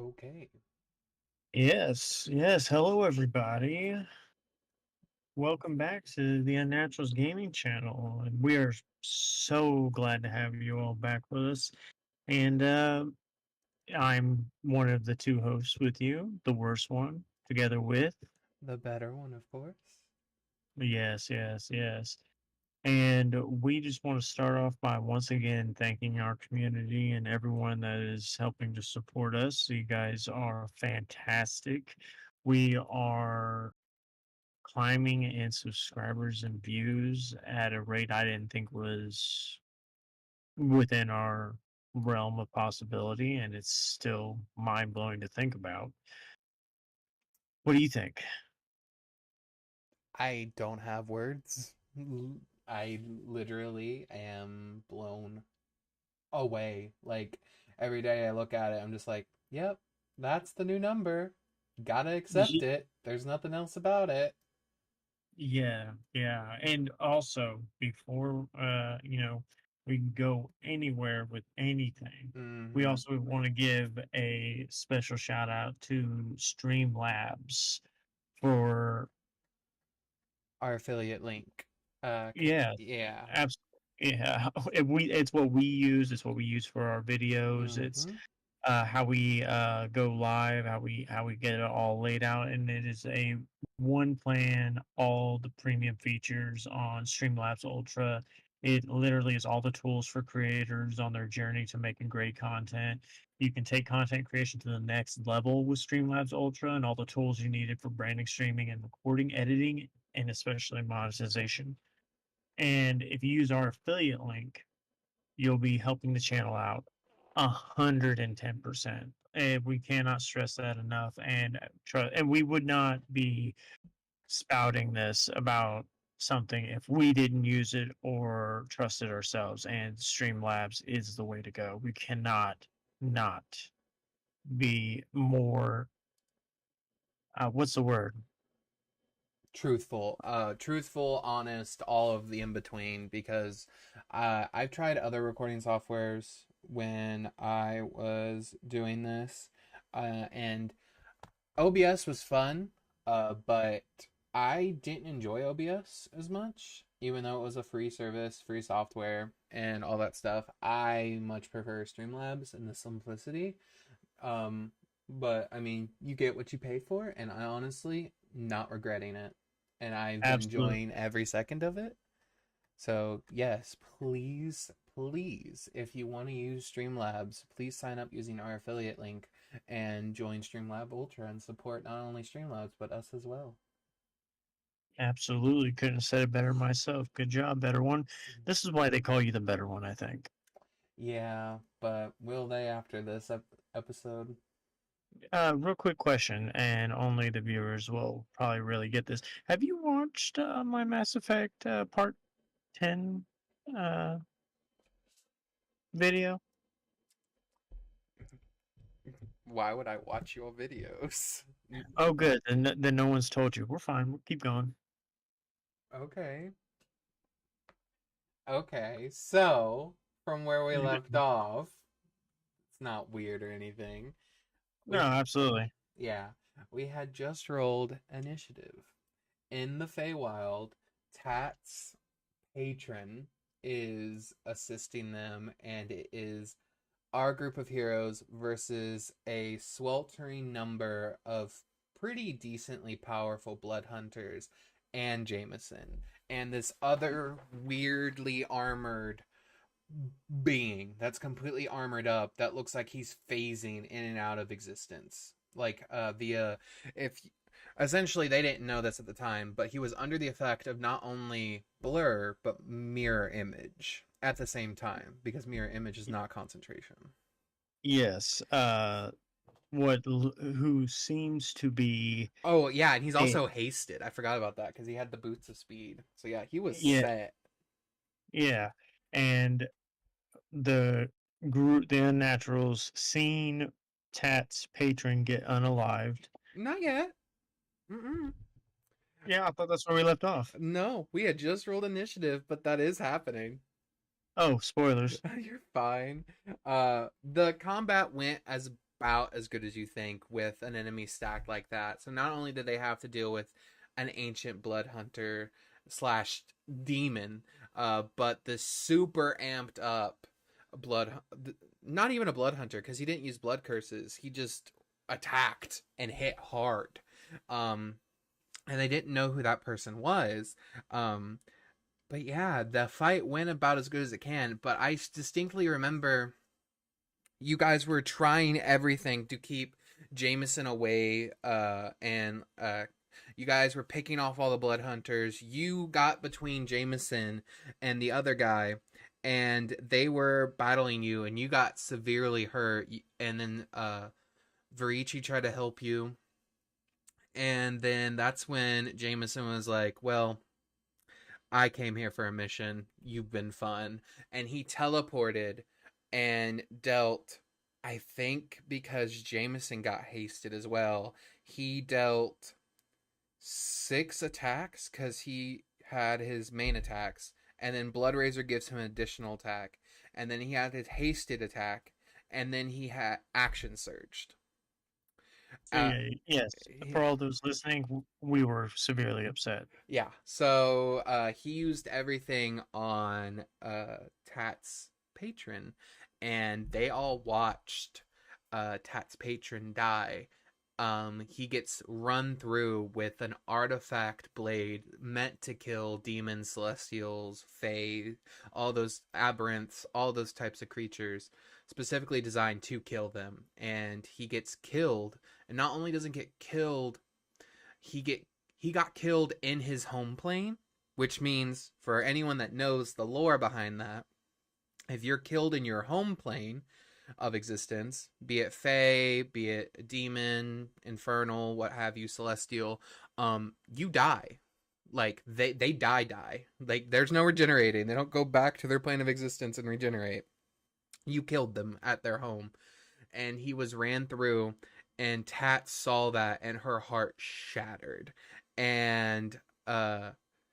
Okay. Yes, yes. Hello, everybody. Welcome back to the Unnaturals Gaming channel. And we are so glad to have you all back with us. And I'm one of the two hosts with you, the worst one, together with. The better one, of course. Yes, yes, yes. And we just want to start off by once again thanking our community and everyone that is helping to support us. You guys are fantastic. We are climbing in subscribers and views at a rate I didn't think was within our realm of possibility, and it's still mind blowing to think about. What do you think? I don't have words. I literally am blown away. Like, every day I look at it, I'm just like, yep, that's the new number. Gotta accept Ye- it. There's nothing else about it. Yeah, yeah. And also, before we can go anywhere with anything, we Mm-hmm. also want to give a special shout out to Streamlabs for Our affiliate link. yeah, Yeah. absolutely. Yeah, it's what we use. It's what we use for our videos. It's Mm-hmm. how we go live, how we get it all laid out, and it is a one plan, all the premium features on Streamlabs Ultra. It literally is all the tools for creators on their journey to making great content. You can take content creation to the next level with Streamlabs Ultra and all the tools you needed for branding, streaming, and recording, editing, and especially monetization. And if you use our affiliate link, you'll be helping the channel out 110%. And we cannot stress that enough. And and we would not be spouting this about something if we didn't use it or trust it ourselves. And Streamlabs is the way to go. We cannot not be more. What's the word? Truthful, honest, all of the in between, because I've tried other recording softwares when I was doing this, and OBS was fun, but I didn't enjoy OBS as much, even though it was a free service, free software, and all that stuff. I much prefer Streamlabs and the simplicity. Um, but I mean, you get what you pay for, and I honestly not regretting it, and I've been Absolutely. enjoying every second of it. So yes, please, if you want to use Streamlabs, please sign up using our affiliate link and join Streamlab Ultra and support not only Streamlabs but us as well. Absolutely. Couldn't have said it better myself. Good job, better one. This is why they call you the better one, I think. Yeah, but will they after this episode? Real quick question, and only the viewers will probably really get this. Have you watched my Mass Effect Part 10 uh, video? Why would I watch your videos? Oh, good. Then no one's told you. We're fine. We'll keep going. Okay. Okay, so from where we left off, it's not weird or anything. No, We, absolutely. yeah, we had just rolled initiative. In the Feywild, Tat's patron is assisting them, and it is our group of heroes versus a sweltering number of pretty decently powerful blood hunters and Jameson and this other weirdly armored being that's completely armored up that looks like he's phasing in and out of existence. Like via if essentially they didn't know this at the time, but he was under the effect of not only blur but mirror image at the same time because mirror image is not concentration. Yes. Who seems to be Oh yeah, and he's a also hasted. I forgot about that because he had the boots of speed. So yeah, he was yeah, set. yeah, and the group, the Unnaturals, seen Tat's patron get unalived. Not yet. Mm-mm. Yeah, I thought that's where we left off. No, we had just rolled initiative, but that is happening. Oh, spoilers. You're fine. The combat went as about as good as you think with an enemy stacked like that. So not only did they have to deal with an ancient blood hunter slash demon, but the super amped up blood, not even a blood hunter because he didn't use blood curses. He just attacked and hit hard. Um, and they didn't know who that person was. Um, but yeah, the fight went about as good as it can. But I distinctly remember you guys were trying everything to keep Jameson away, and you guys were picking off all the blood hunters. You got between Jameson and the other guy, and they were battling you, and you got severely hurt. And then Verici tried to help you, and then that's when Jameson was like, "Well, I came here for a mission. You've been fun." And he teleported and dealt, I think because Jameson got hasted as well, he dealt 6 attacks because he had his main attacks. And then Blood Razor gives him an additional attack. And then he had his hasted attack. And then he had action surged. So Uh, yeah, yes, for all those listening, we were severely upset. Yeah. So he used everything on Tat's patron, and they all watched Tat's patron die. He gets run through with an artifact blade meant to kill demons, celestials, fae, all those aberrants, all those types of creatures, specifically designed to kill them. And he gets killed, and not only doesn't get killed, he get he got killed in his home plane, which means for anyone that knows the lore behind that, if you're killed in your home plane of existence, be it fae, be it demon, infernal, what have you, celestial, you die. Like they die. Like there's no regenerating. They don't go back to their plane of existence and regenerate. You killed them at their home, and he was ran through, and Tat saw that and her heart shattered, and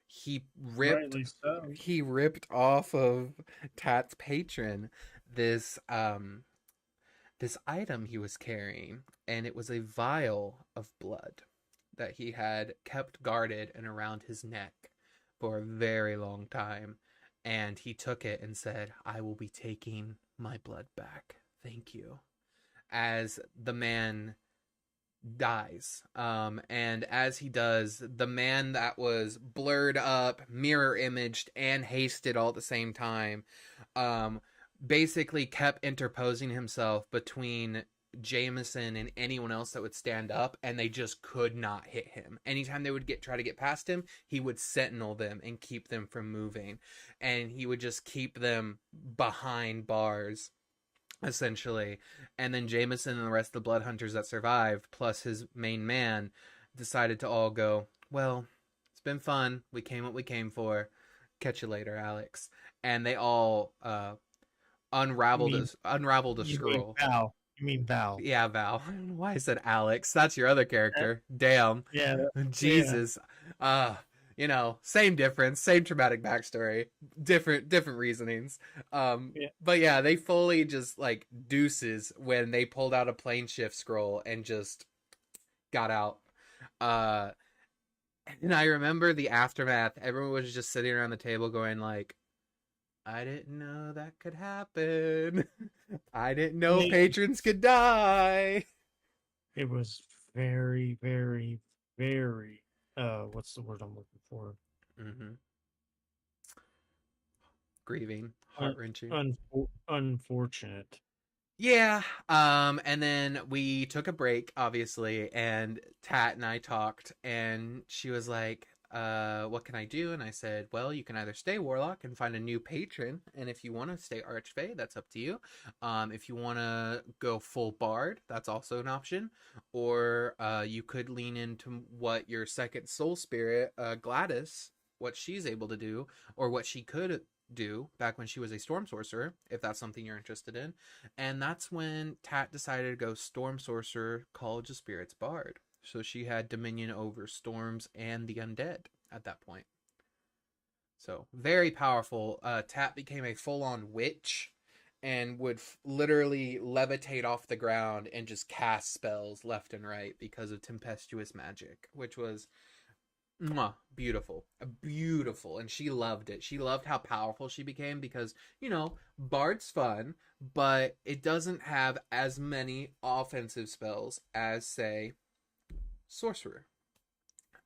he ripped Rightly so. he ripped off of Tat's patron this this item he was carrying, and it was a vial of blood that he had kept guarded and around his neck for a very long time. And he took it and said, "I will be taking my blood back. Thank you." As the man dies. And as he does, the man that was blurred up, mirror imaged, and hasted all at the same time, um, basically kept interposing himself between Jameson and anyone else that would stand up, and they just could not hit him. Anytime they would try to get past him, he would sentinel them and keep them from moving, and he would just keep them behind bars essentially. And then Jameson and the rest of the blood hunters that survived, plus his main man, decided to all go, "Well, it's been fun. We came what we came for. Catch you later, Alex." And they all You mean unraveled a you mean scroll. Val? You mean Val? Yeah, Val. I don't know why I said Alex. That's your other Uh, character. Damn. yeah, yeah, Jesus. Uh, same difference, same traumatic backstory, different reasonings. yeah. But yeah, they fully just like deuces when they pulled out a plane shift scroll and just got out. Uh, and I remember the aftermath. Everyone was just sitting around the table going like, "I didn't know that could happen. I didn't know They, patrons could die." it was very, very, very. What's the word I'm looking for? Mm-hmm. Grieving, Un, heart wrenching. unfortunate. Yeah. And then we took a break, obviously, and Tat and I talked, and she was like, what can I do? And I said, well, you can either stay Warlock and find a new patron, and if you want to stay Archfey, that's up to you. If you want to go full Bard, that's also an option. Or you could lean into what your second soul spirit, Gladys, what she's able to do, or what she could do back when she was a storm sorcerer, if that's something you're interested in. And that's when Tat decided to go Storm Sorcerer, College of Spirits Bard. So she had dominion over storms and the undead at that point. So very powerful. Tat became a full-on witch, and would literally levitate off the ground and just cast spells left and right because of tempestuous magic, which was mwah, beautiful, beautiful. And she loved it. She loved how powerful she became because, Bard's fun, but it doesn't have as many offensive spells as, say, Sorcerer.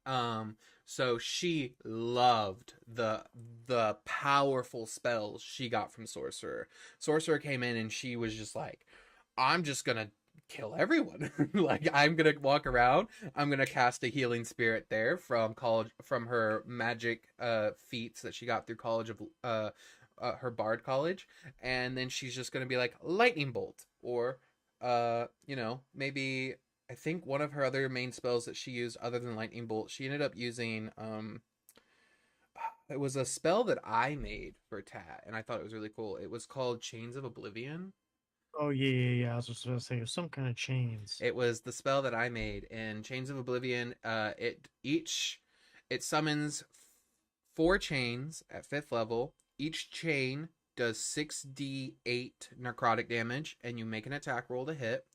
Um, so she loved the powerful spells she got from Sorcerer. Sorcerer came in and she was just like, I'm just gonna kill everyone. Like, I'm gonna walk around. I'm gonna cast a healing spirit there from college, from her magic feats that she got through college of her bard college, and then she's just gonna be like lightning bolt, or maybe I think one of her other main spells that she used other than lightning bolt, she ended up using it was a spell that I made for Tat, and I thought it was really cool. It was called Chains of Oblivion. Oh yeah. I was just about to say it was some kind of chains. It was the spell that I made in Chains of Oblivion. It summons four chains at 5th level. Each chain does 6d8 necrotic damage, and you make an attack roll to hit.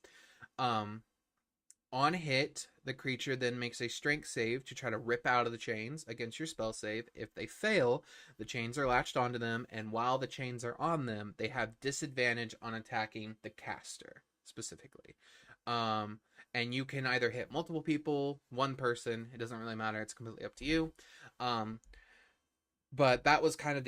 Um, On hit, the creature then makes a strength save to try to rip out of the chains against your spell save. If they fail, the chains are latched onto them, and while the chains are on them, they have disadvantage on attacking the caster specifically. And you can either hit multiple people, one person, it doesn't really matter, it's completely up to you. But that was kind of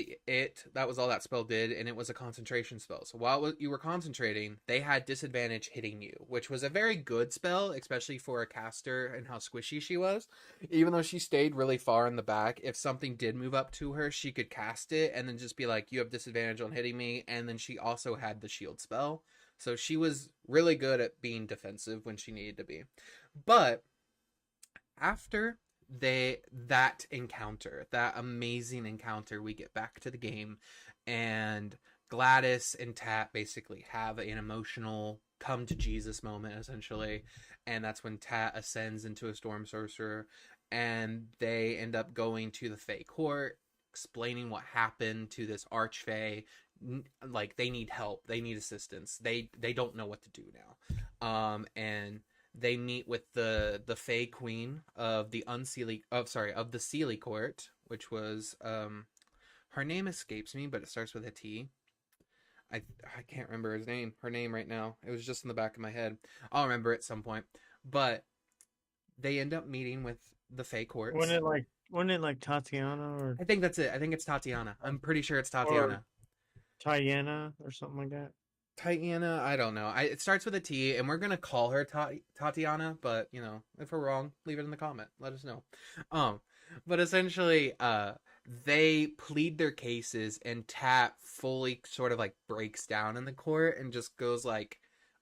that was all that spell did, and it was a concentration spell. So while you were concentrating, they had disadvantage hitting you, which was a very good spell, especially for a caster and how squishy she was. Even though she stayed really far in the back, if something did move up to her, she could cast it and then just be like, you have disadvantage on hitting me. And then she also had the shield spell, so she was really good at being defensive when she needed to be. But after that amazing encounter, we get back to the game, and Gladys and Tat basically have an emotional come to Jesus moment, essentially. And that's when Tat ascends into a storm sorcerer, and they end up going to the Fae court, explaining what happened to this archfey. Like, they need help, they need assistance, they don't know what to do now. And they meet with the Fae Queen of the of the Sealy Court, which was her name escapes me, but it starts with a T. I can't remember her name right now. It was just in the back of my head. I'll remember at some point. But they end up meeting with the Fae Courts. Wasn't it like Tatiana or I think that's it. I think it's Tatiana. I'm pretty sure it's or Tatiana. Tiana or something like that? Tatiana, I don't know. It starts with a T, and we're gonna call her Tatiana. But if we're wrong, leave it in the comment. Let us know. Um, but essentially, they plead their cases, and Tat fully sort of like breaks down in the court and just goes like,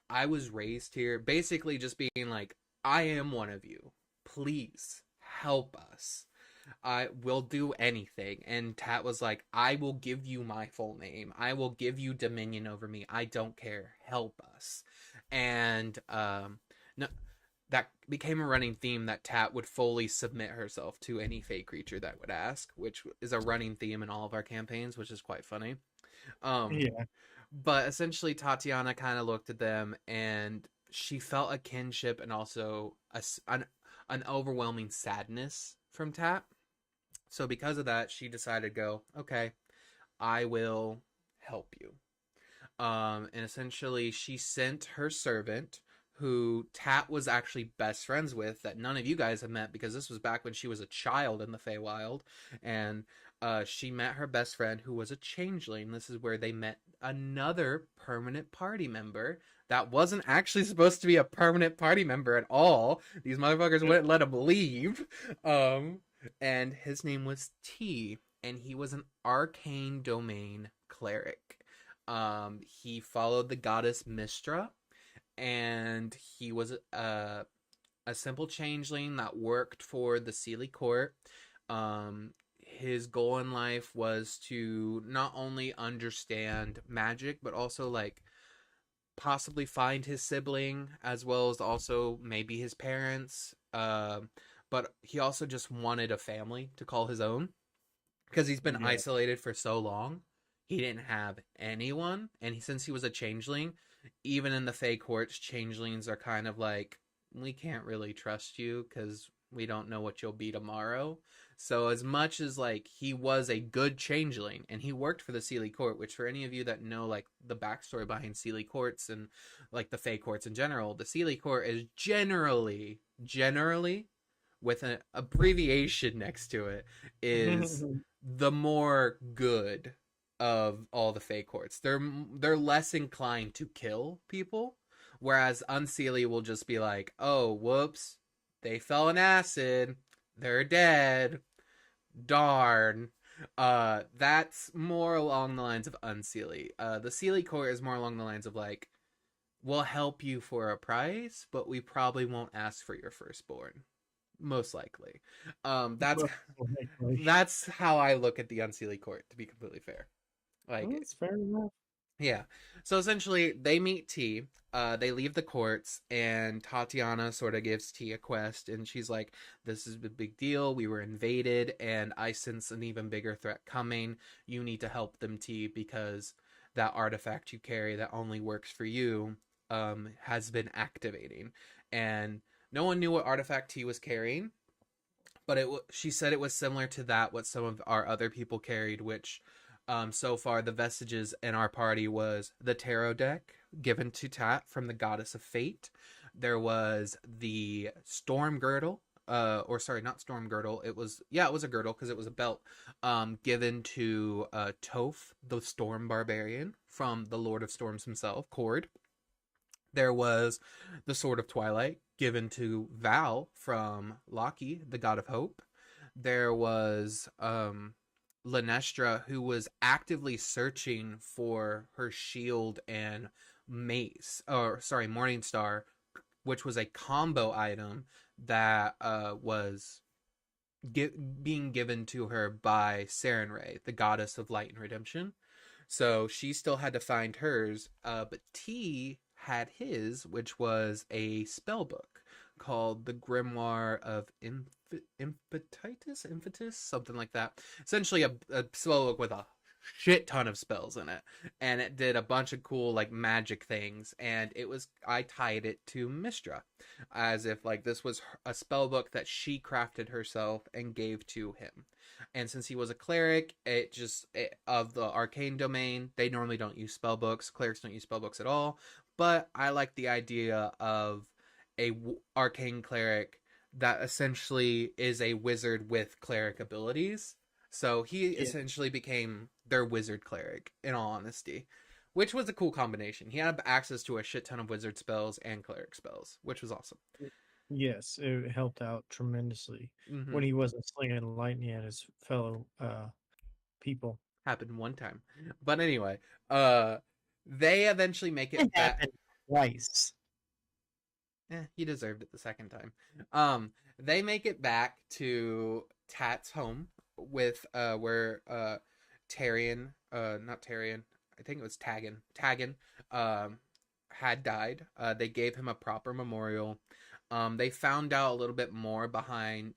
"I was raised here," basically just being like, "I am one of you. Please help us. I will do anything." And Tat was like, I will give you my full name. I will give you dominion over me. I don't care. Help us. And no, that became a running theme that Tat would fully submit herself to any fake creature that would ask, which is a running theme in all of our campaigns, which is quite funny. Um, Yeah. but essentially, Tatiana kind of looked at them, and she felt a kinship and also an overwhelming sadness from Tat. So because of that, she decided to go, okay, I will help you. And essentially, she sent her servant, who Tat was actually best friends with, that none of you guys have met because this was back when she was a child in the Feywild. And she met her best friend, who was a changeling. This is where they met another permanent party member that wasn't actually supposed to be a permanent party member at all. These motherfuckers wouldn't let him leave. And his name was T, and he was an arcane domain cleric. He followed the goddess Mistra, and he was a simple changeling that worked for the Sealy Court. His goal in life was to not only understand magic, but also like possibly find his sibling, as well as also maybe his parents. But he also just wanted a family to call his own because he's been Yeah. isolated for so long. He didn't have anyone, and since he was a changeling, even in the Fey courts, changelings are kind of like, we can't really trust you because we don't know what you'll be tomorrow. So as much as like he was a good changeling and he worked for the Seelie Court, which for any of you that know like the backstory behind Seelie Courts and like the Fey courts in general, the Seelie Court is generally with an abbreviation next to it is the more good of all the Fey courts. They're less inclined to kill people, whereas Unseelie will just be like, "Oh, whoops, they fell in acid, they're dead, darn." That's more along the lines of Unseelie. The Seelie court is more along the lines of like, "We'll help you for a price, but we probably won't ask for your firstborn." Most likely. That's Most likely. that's how I look at the Unseelie court, to be completely fair. Well, Like, that's fair enough. yeah. So essentially, they meet T. They leave the courts, and Tatiana sort of gives T a quest, and she's like, "This is a big deal. We were invaded, and I sense an even bigger threat coming. You need to help them, T, because that artifact you carry that only works for you has been activating." And no one knew what artifact T was carrying, but she said it was similar to that what some of our other people carried, which so far the vestiges in our party was the tarot deck given to Tat from the goddess of fate. There was the storm girdle, or sorry, not storm girdle. It was, yeah, it was a girdle because it was a belt, given to Toph, the storm barbarian from the Lord of Storms himself, Cord. There was the Sword of Twilight given to Val from Loki, the god of hope. There was Lenestra, who was actively searching for her shield and mace, or sorry, Morningstar, which was a combo item that was being given to her by Sarenrae, the goddess of light and redemption. So she still had to find hers, but T had his, which was a spell book called the Grimoire of Impetus, something like that. Essentially, a spell book with a shit ton of spells in it, and it did a bunch of cool like magic things. And it was, I tied it to Mistra, as if like this was a spell book that she crafted herself and gave to him. And since he was a cleric, of the arcane domain, they normally don't use spell books. Clerics don't use spell books at all. But I like the idea of a arcane cleric that essentially is a wizard with cleric abilities. So he Yeah. essentially became their wizard cleric, in all honesty, which was a cool combination. He had access to a shit ton of wizard spells and cleric spells, which was awesome. Yes, it helped out tremendously Mm-hmm. when he wasn't slinging lightning at his fellow people. Happened one time, but anyway, uh, they eventually make It it back. happened twice. He deserved it the second time. They make it back to Tat's home with where Tarian, not Tarian, I think it was Tagan, um, had died. They gave him a proper memorial. They found out a little bit more behind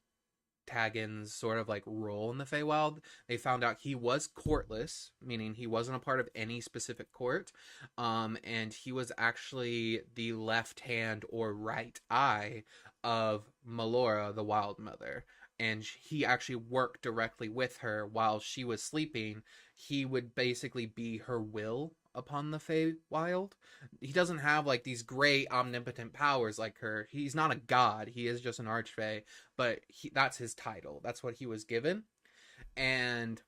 Tagan's sort of like role in the Feywild. They found out he was courtless, meaning he wasn't a part of any specific court, and he was actually the left hand or right eye of Melora, the Wild Mother. And he actually worked directly with her while she was sleeping. He would basically be her will upon the Feywild. He doesn't have like these great omnipotent powers like her. He's not a god. He is just an archfey, but that's his title. That's what he was given. And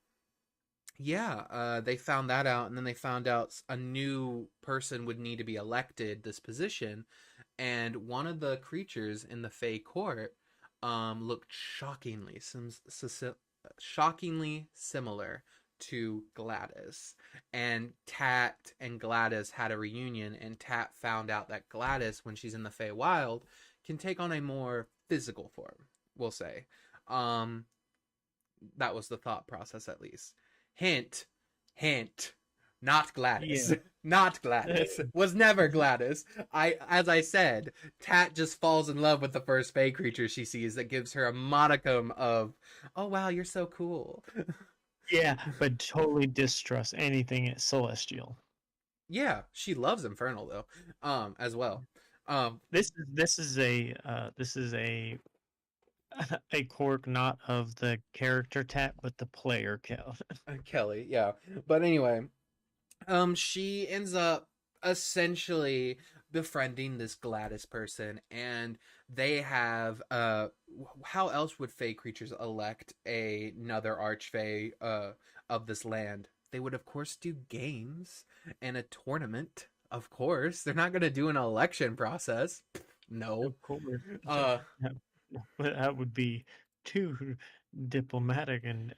yeah, they found that out, and then they found out a new person would need to be elected this position, and one of the creatures in the Fey court looked shockingly similar to Gladys. And Tat and Gladys had a reunion, and Tat found out that Gladys, when she's in the Fey Wild, can take on a more physical form, we'll say. Um, that was the thought process, at least. Hint, hint, not Gladys. Yeah. Not Gladys. Was never Gladys. As I said, Tat just falls in love with the first Fey creature she sees that gives her a modicum of, oh wow, you're so cool. Yeah, but totally distrust anything celestial. Yeah, she loves Infernal though, as well. Um, This is a a quirk not of the character tat, but the player count. Kelly, yeah. But anyway, she ends up essentially befriending this Gladys person, and they have how else would fey creatures elect another archfey of this land? They would of course do games and a tournament. Of course, they're not going to do an election process. No. Of course, Uh that would be too diplomatic and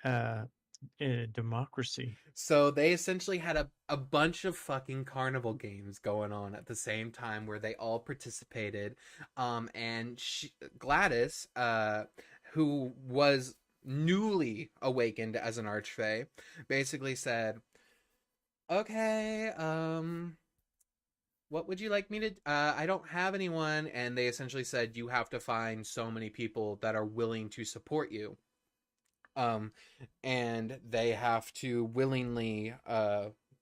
democracy. So they essentially had a bunch of fucking carnival games going on at the same time where they all participated. And Gladys, who was newly awakened as an archfey, basically said, "Okay, what would you like me to? I don't have anyone." And they essentially said, "You have to find so many people that are willing to support you." um, and they have to willingly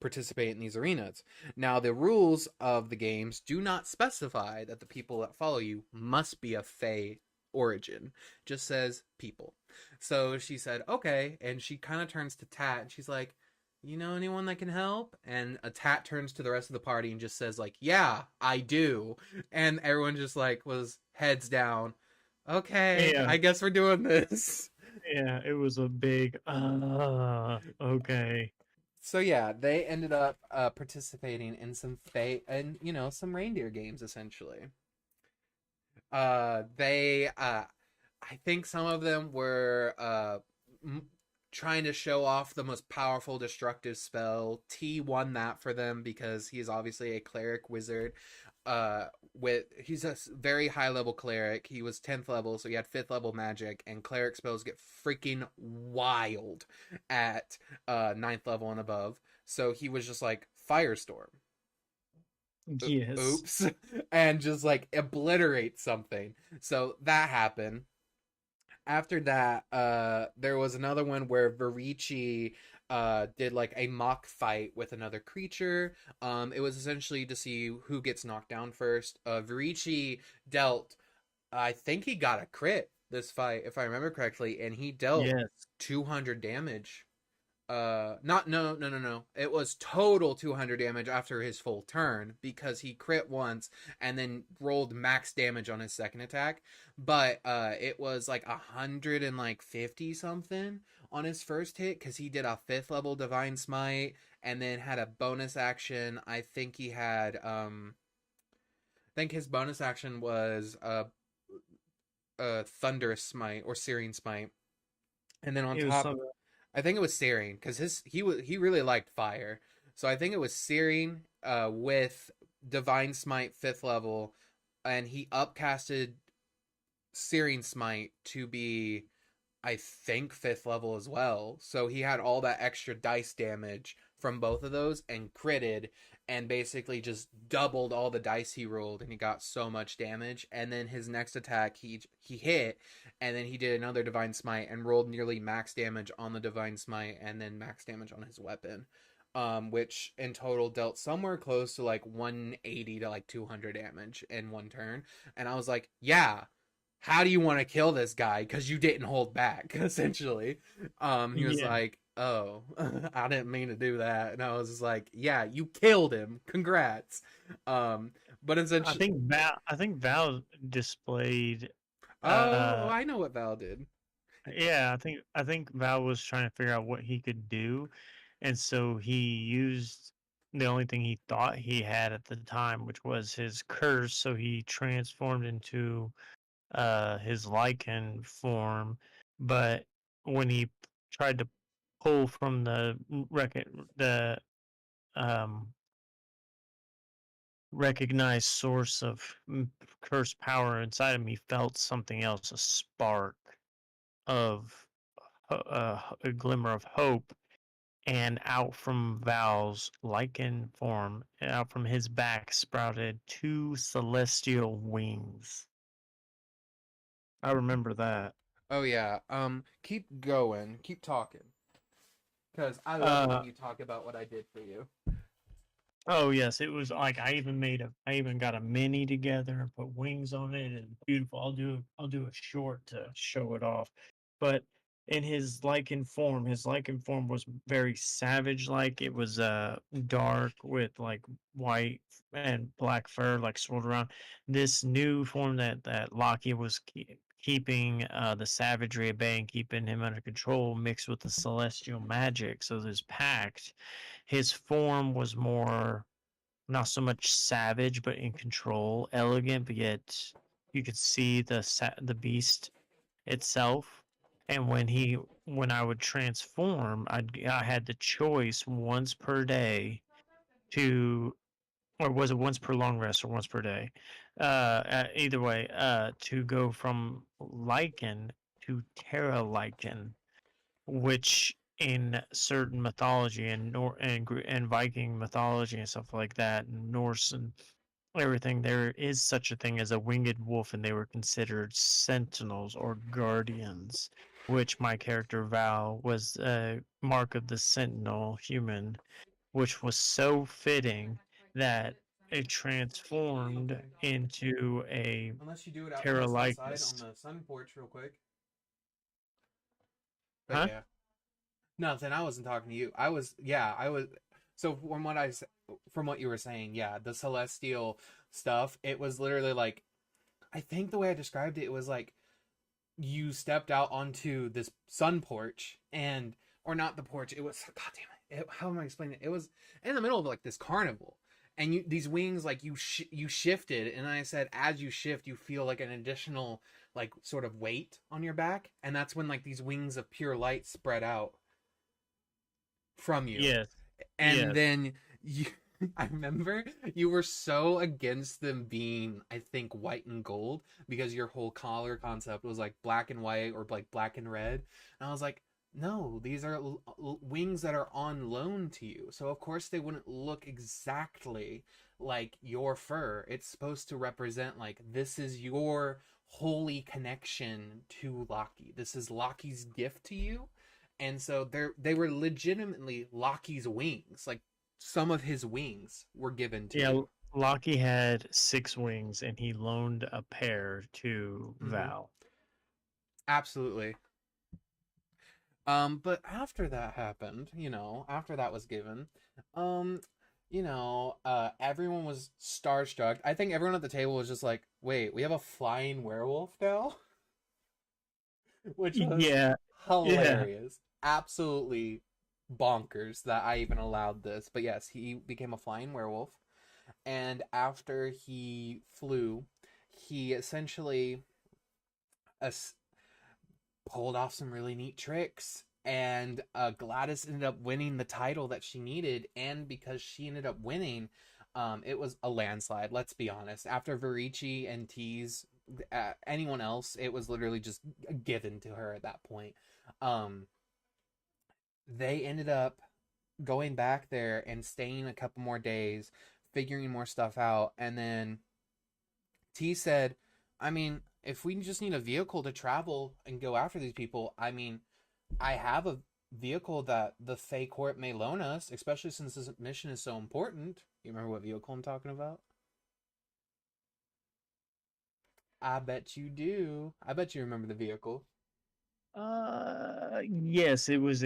participate in these arenas. Now, the rules of the games do not specify that the people that follow you must be of Fey origin. It just says people. So she said, okay, and she kind of turns to Tat, and she's like, "You know anyone that can help?" And a Tat turns to the rest of the party and just says, like, "Yeah, I do." And everyone just like was heads down. Okay, Yeah, I guess we're doing this. yeah, it was a big okay. So yeah, they ended up participating in some and some reindeer games essentially. They I think some of them were trying to show off the most powerful destructive spell. T won that for them because he is obviously a cleric wizard. He's a very high level cleric. He was 10th level, so he had 5th level magic, and cleric spells get freaking wild at ninth level and above. So he was just like firestorm, Yes. oops, and just like obliterate something. So that happened. After that, there was another one where Verici did like a mock fight with another creature. It was essentially to see who gets knocked down first. Verici dealt, I think he got a crit this fight, if I remember correctly, and he dealt Yes. 200 damage. Not no no no no, it was total 200 damage after his full turn because he crit once and then rolled max damage on his second attack. But it was like 150 something on his first hit because he did a 5th level divine smite and then had a bonus action. I think he had I think his bonus action was a thunderous smite or searing smite, and then on It was top, some I think it was Searing because he really liked fire. So I think it was Searing with Divine Smite 5th level, and he upcasted Searing Smite to be, I think, 5th level as well. So he had all that extra dice damage from both of those and critted and basically just doubled all the dice he rolled, and he got so much damage. And then his next attack he hit, and then he did another divine smite and rolled nearly max damage on the divine smite and then max damage on his weapon. Which in total dealt somewhere close to like 180 to like 200 damage in one turn. And I was like, yeah, how do you want to kill this guy? Because you didn't hold back, essentially. He was yeah. like, oh, I didn't mean to do that. And I was just like, yeah, you killed him. Congrats. Um, but essentially, I think Val displayed oh, I know what Val did. yeah, I think Val was trying to figure out what he could do, and so he used the only thing he thought he had at the time, which was his curse. So he transformed into his lichen form, but when he tried to pull from the um recognized source of curse power inside him, he felt something else, a spark of a glimmer of hope, and out from Val's lichen form, out from his back, sprouted two celestial wings. I remember that. Oh yeah. Keep going. Keep talking. Because I love it when Uh, you talk about what I did for you. oh yes, it was like I even got a mini together and put wings on it and beautiful. I'll do a short to show it off. But in his lichen form was very savage like. It was dark with like white and black fur like swirled around. This new form that Loki was keeping the savagery at bay and keeping him under control mixed with the celestial magic. So this pact, his form was more not so much savage, but in control, elegant, but yet you could see the beast itself. And when I would transform, I had the choice once per day to, or was it once per long rest or once per day? Either way, to go from lichen to terra lichen, which in certain mythology and and Viking mythology and stuff like that, and Norse and everything, there is such a thing as a winged wolf, and they were considered sentinels or guardians. Which my character Val was a mark of the sentinel human, which was so fitting that it transformed Okay. into a Unless you do it out, terra unless outside on likeness. the sun porch, real quick. But Huh? yeah, nothing. I wasn't talking to you. I was. Yeah, I was. So from what you were saying, yeah, the celestial stuff. It was literally like, I think the way I described it, it was like you stepped out onto this sun porch and, or not the porch, it was, god damn it, how am I explaining it, it was in the middle of like this carnival, and you, these wings, like you shifted, and I said as you shift you feel like an additional like sort of weight on your back, and that's when like these wings of pure light spread out from you. Yes. And Yes. then you, I remember you were so against them being, I think, white and gold, because your whole collar concept was like black and white or like black and red. And I was like, no, these are wings that are on loan to you. So of course they wouldn't look exactly like your fur. It's supposed to represent like this is your holy connection to Loki. This is Loki's gift to you. And so they were legitimately Loki's wings. Like some of his wings were given to Yeah, you. Loki had six wings and he loaned a pair to Mm-hmm. Val. Absolutely. But after that happened, after that was given, um, everyone was starstruck. I think everyone at the table was just like, "Wait, we have a flying werewolf now," which was Yeah, yeah, hilarious. Absolutely bonkers that I even allowed this. But yes, he became a flying werewolf. And after he flew, he essentially as- pulled off some really neat tricks. And Gladys ended up winning the title that she needed. And because she ended up winning, it was a landslide. Let's be honest. After Verici and Tease, anyone else, it was literally just given to her at that point. Um, they ended up going back there and staying a couple more days, figuring more stuff out, and then T said, I mean, if we just need a vehicle to travel and go after these people, I mean, I have a vehicle that the Fey Court may loan us, especially since this mission is so important. You remember what vehicle I'm talking about? I bet you do. I bet you remember the vehicle. yes, it was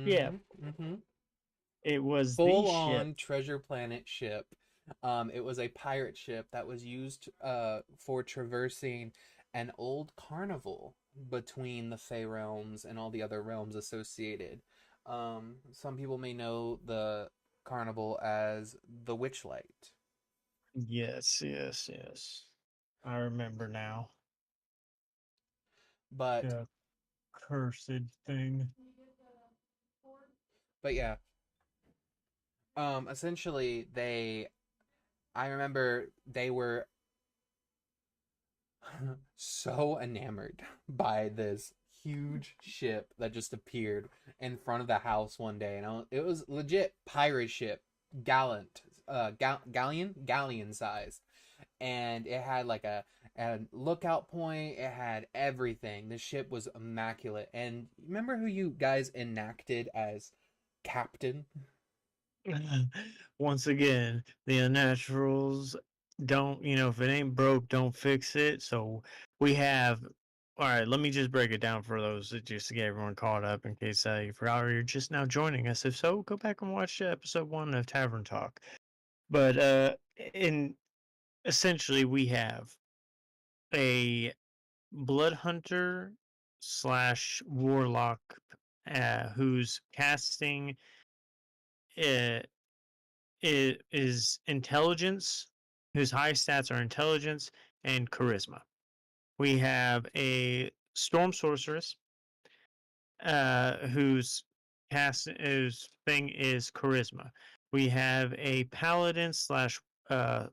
yeah, Mm-hmm. Mm-hmm. it was the Full ship. on Treasure Planet ship. It was a pirate ship that was used for traversing an old carnival between the Fey realms and all the other realms associated. Some people may know the carnival as the Witchlight, Yes, yes, yes. I remember now. but The cursed thing. yeah, essentially I remember they were so enamored by this huge ship that just appeared in front of the house one day, and it was legit pirate ship, gallant, galleon size, and it had like and lookout point. It had everything. The ship was immaculate. And remember who you guys enacted as captain? Once again, the Unnaturals don't, if it ain't broke, don't fix it. So we have, all right, let me just break it down for those just to get everyone caught up in case you forgot or you're just now joining us. If so, go back and watch episode 1 of Tavern Talk. But in essentially, we have a blood hunter slash warlock whose casting uh, is intelligence, whose high stats are intelligence and charisma. We have a storm sorceress, whose thing is charisma. We have a paladin slash uh,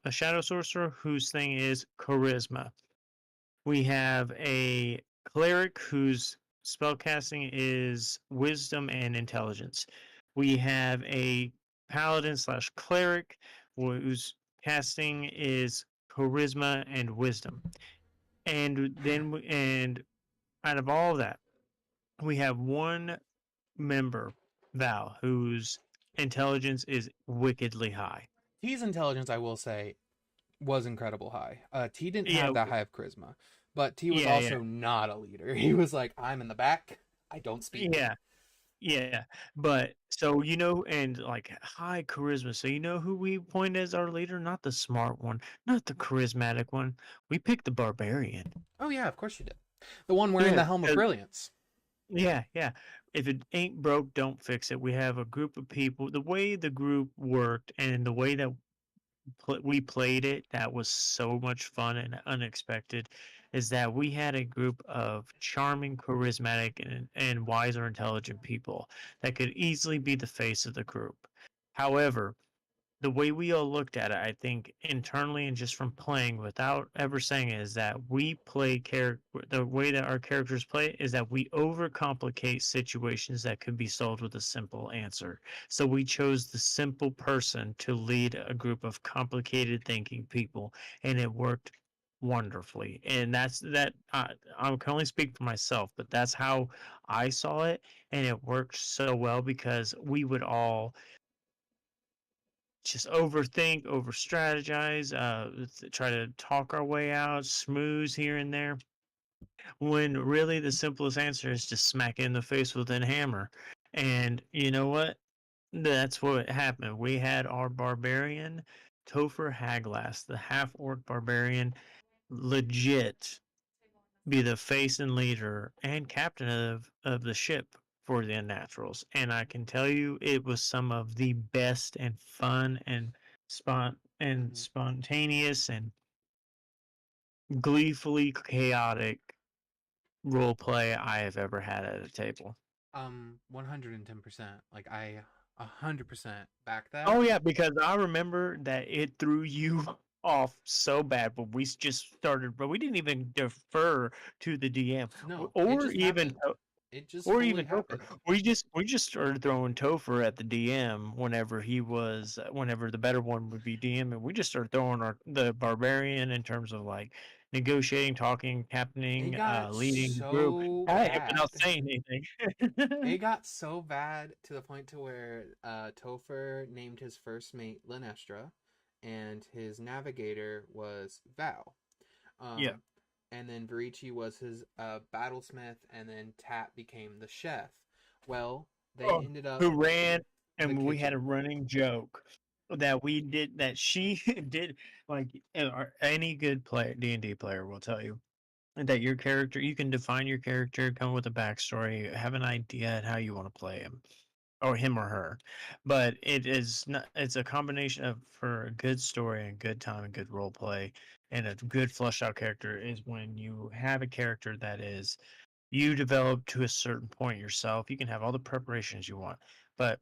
a shadow sorcerer whose thing is charisma. We have a cleric whose spellcasting is wisdom and intelligence. We have a paladin slash cleric whose casting is charisma and wisdom. And out of all of that, we have one member, Val, whose intelligence is wickedly high. T's intelligence, I will say, was incredible high. T didn't Yeah, have that high of charisma, but T was yeah, also not a leader. He was like, I'm in the back, I don't speak. yeah. Yeah, but so and like high charisma. So who we point as our leader? Not the smart one, not the charismatic one. We picked the barbarian. Oh, yeah, of course you did. The one wearing Yeah, the Helm of 'cause- Brilliance. yeah. If it ain't broke, don't fix it. We have a group of people. The way the group worked and the way that we played it that was so much fun and unexpected is that we had a group of charming, charismatic, and wiser, intelligent people that could easily be the face of the group. However, the way we all looked at it, I think internally and just from playing without ever saying it, is that we play character. The way that our characters play is that we overcomplicate situations that could be solved with a simple answer. So we chose the simple person to lead a group of complicated thinking people, and it worked wonderfully. And that's that. I can only speak for myself, but that's how I saw it, and it worked so well because we would all just overthink, over strategize, try to talk our way out, smooze here and there. When really the simplest answer is just smack it in the face with a hammer. And you know what? That's what happened. We had our barbarian, Topher Haglass, the half orc barbarian, legit be the face and leader and captain of the ship for the Unnaturals. And I can tell you it was some of the best and fun and Mm-hmm. spontaneous and gleefully chaotic role play I have ever had at a table. 110%. Like, I 100% back that. Oh yeah, because I remember that it threw you off so bad, but we just started, but we didn't even defer to the DM No, it or just even happened. It just or fully even Topher. happened. We just started throwing Topher at the DM whenever the better one would be DM, and we just started throwing the barbarian in terms of like negotiating, talking, It captaining, got leading the group. so Hey, without bad. saying anything. It got so bad to the point to where Topher named his first mate Linestra, and his navigator was Val. Yeah. Um, and then Verici was his battlesmith, and then Tat became the chef. Well, they Oh, ended up who ran, the and we had a kitchen. running joke that we did that she did like any good player D&D player will tell you that your character you can define your character, come with a backstory, have an idea at how you want to play him or him or her, but it is not, it's a combination of for a good story and good time and good role play and a good fleshed out character is when you have a character that is you develop to a certain point yourself. You can have all the preparations you want, but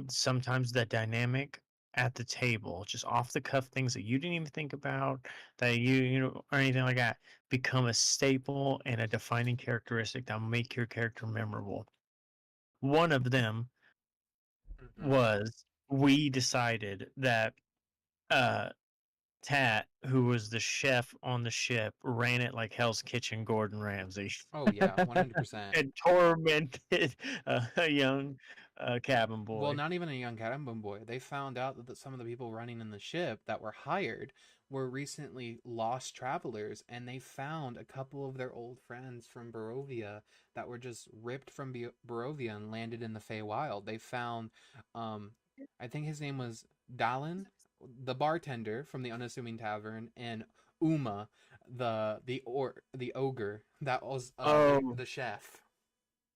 sometimes that dynamic at the table, just off the cuff things that you didn't even think about, that or anything like that, become a staple and a defining characteristic that will make your character memorable. One of them Mm-hmm. was we decided that uh Tat, who was the chef on the ship, ran it like Hell's Kitchen Gordon Ramsay Oh yeah, 100%. and tormented a young cabin Well, boy. not even a young cabin boy. They found out that some of the people running in the ship that were hired were recently lost travelers, and they found a couple of their old friends from Barovia that were just ripped from Barovia and landed in the Feywild. They found, um, I think his name was Dallin, the bartender from the unassuming tavern, and Uma, the ogre that was Oh, the chef.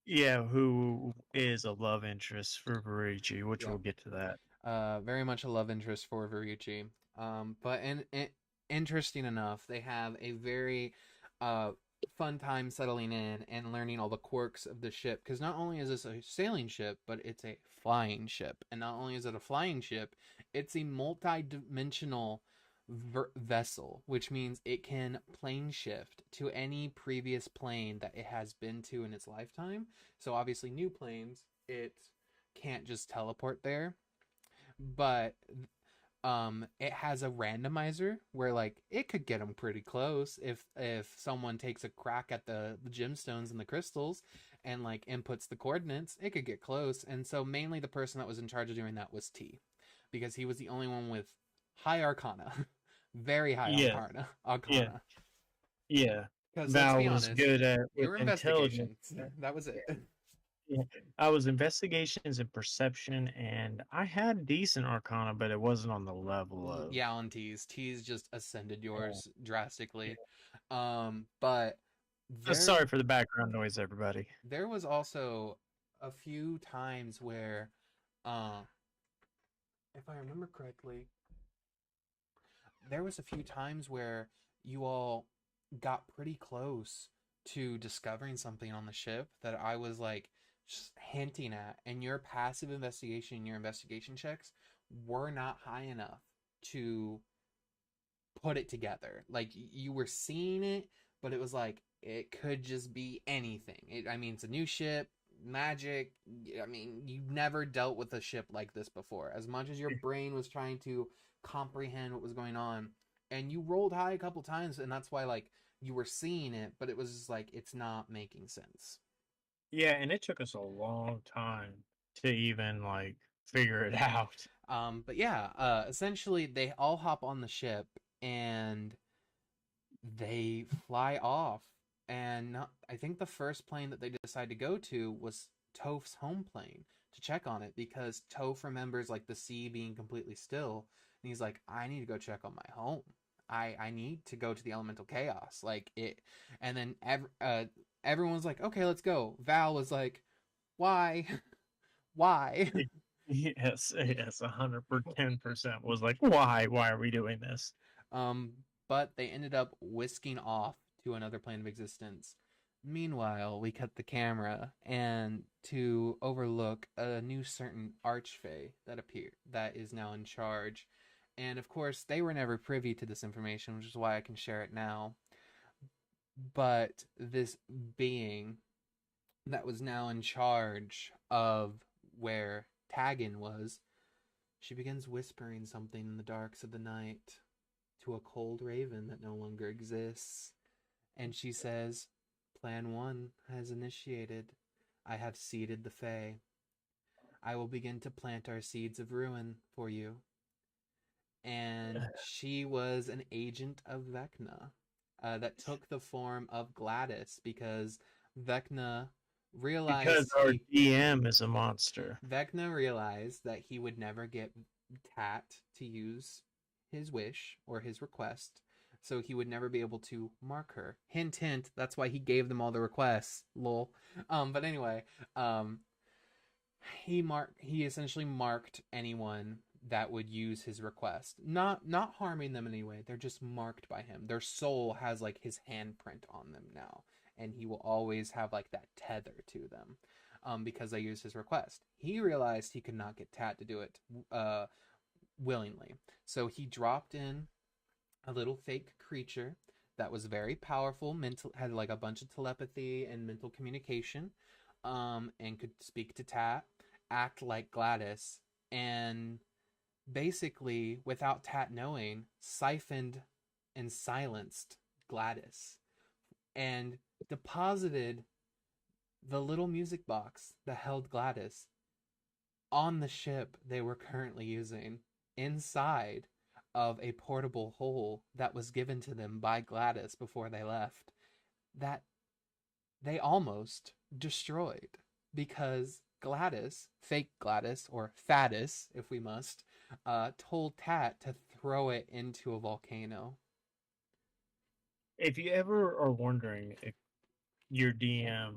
yeah, who is a love interest for Varici, which we'll Yep. get to that. Very much a love interest for Varucci. But interesting enough, they have a very uh, fun time settling in and learning all the quirks of the ship. Because not only is this a sailing ship, but it's a flying ship. And not only is it a flying ship, it's a multi-dimensional vessel, which means it can plane shift to any previous plane that it has been to in its lifetime. So obviously, new planes, it can't just teleport there, but it has a randomizer where like it could get them pretty close if someone takes a crack at the gemstones and the crystals and like inputs the coordinates, it could get close. And so mainly the person that was in charge of doing that was T, because he was the only one with high arcana. Very high Yeah, arcana yeah, arcana. yeah. Because let's Val be was honest, good at you with were intelligence. investigations. That was it. Yeah, I was investigations and perception, and I had decent arcana, but it wasn't on the level of. Yeah, on T's just ascended Oh, yours yeah. drastically. But there Sorry for the background noise, everybody. there was also a few times where, uh, if I remember correctly, there was a few times where you all got pretty close to discovering something on the ship that I was like just hinting at, and your passive investigation, your investigation checks were not high enough to put it together. Like you were seeing it, but it was like it could just be anything. I mean, it's a new ship, magic. I mean, you've never dealt with a ship like this before. As much as your brain was trying to comprehend what was going on, and you rolled high a couple times, and that's why like you were seeing it, but it was just like it's not making sense. Yeah, and it took us a long time to even like figure it out. But yeah, essentially they all hop on the ship and they fly off. And I think the first plane that they decide to go to was Toph's home plane to check on it, because Toph remembers like the sea being completely still, and he's like, I need to go check on my home. I need to go to the elemental chaos, like it. And then everyone's like, okay, let's go. Val was like, why? Why? Yes, yes, 110% was like, why are we doing this? Um, but they ended up whisking off to another plane of existence. Meanwhile, we cut the camera and to overlook a new certain archfey that is now in charge. And of course, they were never privy to this information, which is why I can share it now. But this being that was now in charge of where Taggin was, she begins whispering something in the darks of the night to a cold raven that no longer exists. And she says, Plan 1 has initiated. I have seeded the Fae. I will begin to plant our seeds of ruin for you. And she was an agent of Vecna that took the form of Gladys, because Vecna Because realized our he DM is a monster. Vecna realized that he would never get Tat to use his wish or his request, so he would never be able to mark her. Hint, hint. That's why he gave them all the requests. Lol. But anyway, um, he essentially marked anyone that would use his request, not harming them in any way. They're just marked by him. Their soul has like his handprint on them now, and he will always have like that tether to them, because they used his request. He realized he could not get Tat to do it willingly, so he dropped in a little fake creature that was very powerful, mental, had like a bunch of telepathy and mental communication, and could speak to Tat, act like Gladys, and basically, without Tat knowing, siphoned and silenced Gladys and deposited the little music box that held Gladys on the ship they were currently using inside of a portable hole that was given to them by Gladys before they left that they almost destroyed because Gladys, fake Gladys, or Faddis, if we must, told Tat to throw it into a volcano. If you ever are wondering if your DM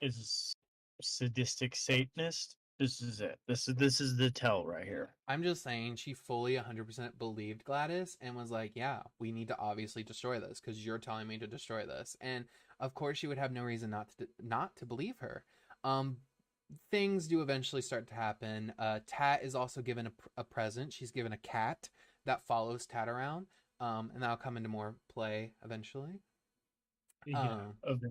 is a sadistic Satanist, this is it. This is the tell right here. I'm just saying she fully 100% believed Gladys and was like, yeah, we need to obviously destroy this because you're telling me to destroy this. And of course she would have no reason not to believe her. Um Things do eventually start to happen. Tat is also given a present. She's given a cat that follows Tat around. And that'll come into more play eventually. Yeah, Um eventually.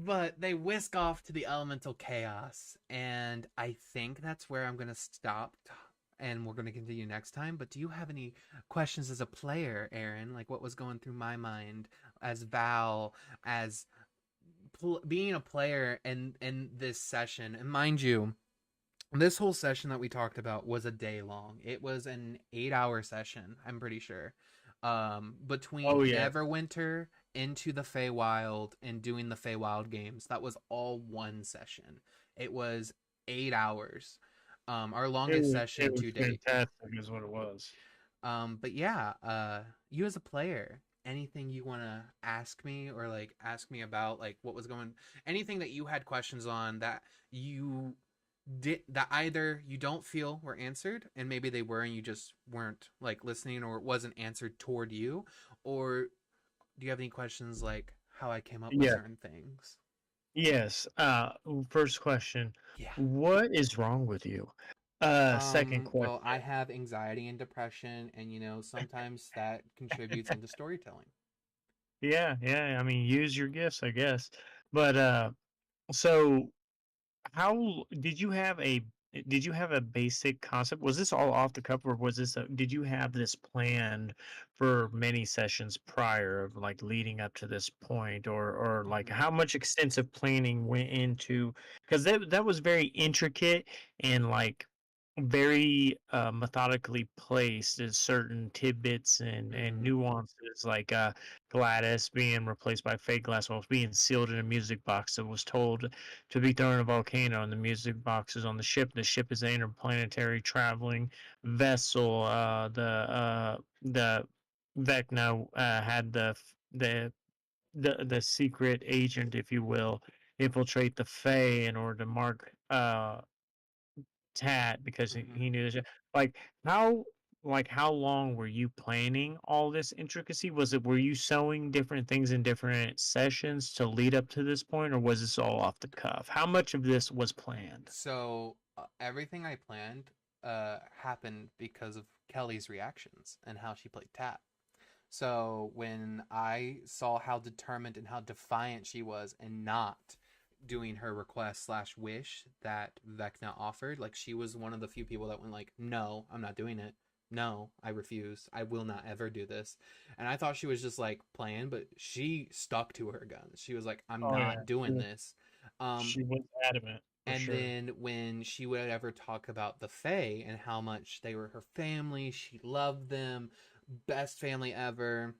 but they whisk off to the elemental chaos, and I think that's where I'm gonna stop, and we're gonna continue next time. But do you have any questions as a player, Aaron? Like what was going through my mind as Val, as being a player in this session? And mind you, this whole session that we talked about was a day long. It was an 8 hour session, I'm pretty sure. Oh Between yeah, Neverwinter into the Feywild and doing the Feywild games, that was all one session. It was 8 hours. Our longest it session was to date. fantastic, is what it was. But yeah, you as a player, anything you want to ask me or like ask me about like what was going, anything that you had questions on that you did that either you don't feel were answered and maybe they were and you just weren't like listening or it wasn't answered toward you, or do you have any questions like how I came up with Yeah. certain things? Yes. First question. Yeah. What is wrong with you? Second Well, I question. have anxiety and depression, and sometimes that contributes into storytelling. Yeah, yeah. I mean, use your gifts, I guess. But so how did you have a basic concept? Was this all off the cuff, or was did you have this planned for many sessions prior of like leading up to this point, or like Hmm. how much extensive planning went into, because that was very intricate and like very methodically placed as certain tidbits and Hmm. nuances, like Gladys being replaced by fake Glass Walls, being sealed in a music box that was told to be thrown in a volcano, and the music box is on the ship. The ship is an interplanetary traveling vessel. The Vecna had the secret agent, if you will, infiltrate the Fae in order to mark Tat because Hmm. he knew this. Like how how long were you planning all this intricacy? Were you sewing different things in different sessions to lead up to this point, or was this all off the cuff? How much of this was planned? So everything I planned happened because of Kelly's reactions and how she played Tat. So when I saw how determined and how defiant she was and not doing her request slash wish that Vecna offered, like she was one of the few people that went like, no, I'm not doing it. No, I refuse. I will not ever do this. And I thought she was just like playing, but she stuck to her guns. She was like, I'm Oh yeah, not doing this. Um, she was adamant for and sure. then when she would ever talk about the Fae and how much they were her family, she loved them, best family ever,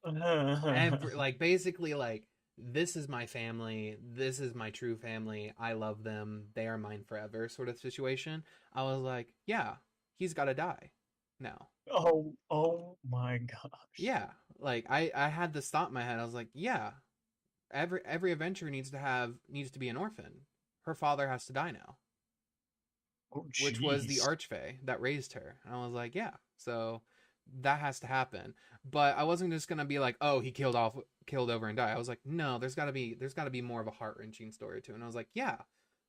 every like basically like this is my family, this is my true family, I love them, they are mine forever sort of situation. I was like, yeah, he's got to die now. Oh my gosh. Yeah, like I had this thought in my head. I was like, yeah, every adventurer needs to be an orphan. Her father has to die now, Oh which was the jeez. archfey that raised her. And I was like, yeah, so that has to happen. But I wasn't just gonna be like, oh, he killed over and died. I was like, no, there's gotta be more of a heart wrenching story to it. And I was like, yeah,